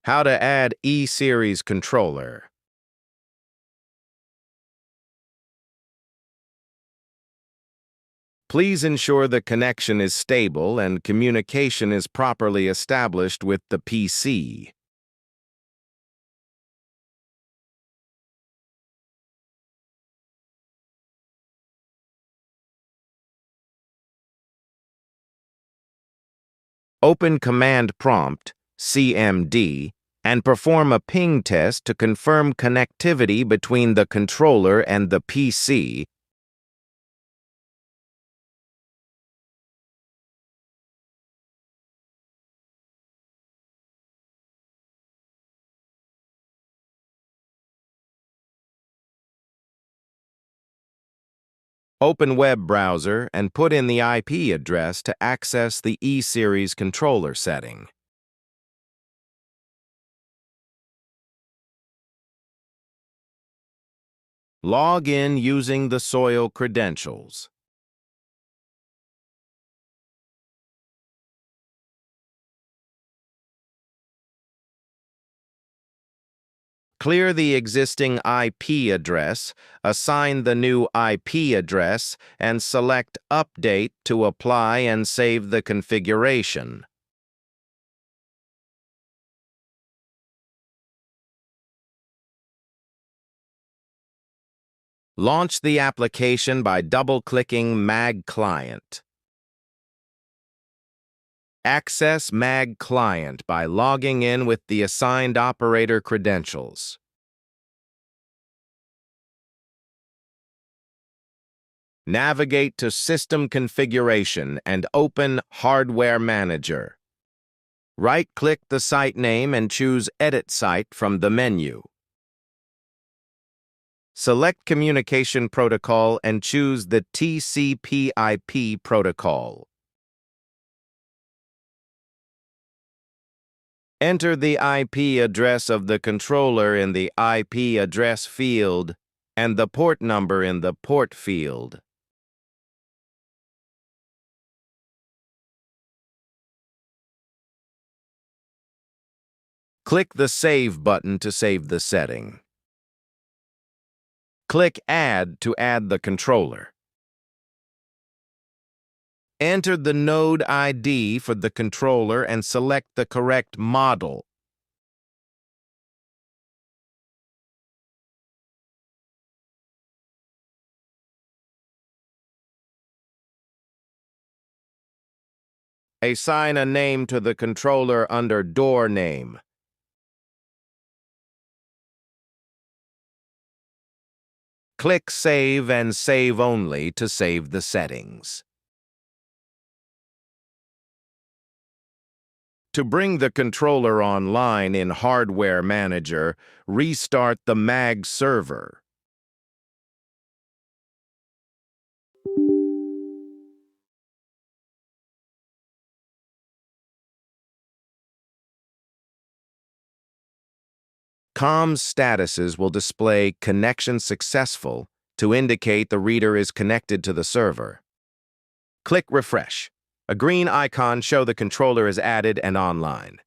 How to add E-Series controller. Please ensure the connection is stable and communication is properly established with the PC. Open Command Prompt, CMD, and perform a ping test to confirm connectivity between the controller and the PC. Open web browser and put in the IP address to access the E-Series controller setting. Log in using the SOIL credentials. Clear the existing IP address, assign the new IP address, and select Update to apply and save the configuration. Launch the application by double-clicking Mag Client. Access Mag Client by logging in with the assigned operator credentials. Navigate to System Configuration and open Hardware Manager. Right-click the site name and choose Edit Site from the menu. Select Communication Protocol and choose the TCP/IP protocol. Enter the IP address of the controller in the IP address field and the port number in the port field. Click the Save button to save the setting. Click Add to add the controller. Enter the node ID for the controller and select the correct model. Assign a name to the controller under Door Name. Click Save and Save Only to save the settings. To bring the controller online in Hardware Manager, restart the Mag server. Comms statuses will display Connection Successful to indicate the reader is connected to the server. Click Refresh. A green icon shows the controller is added and online.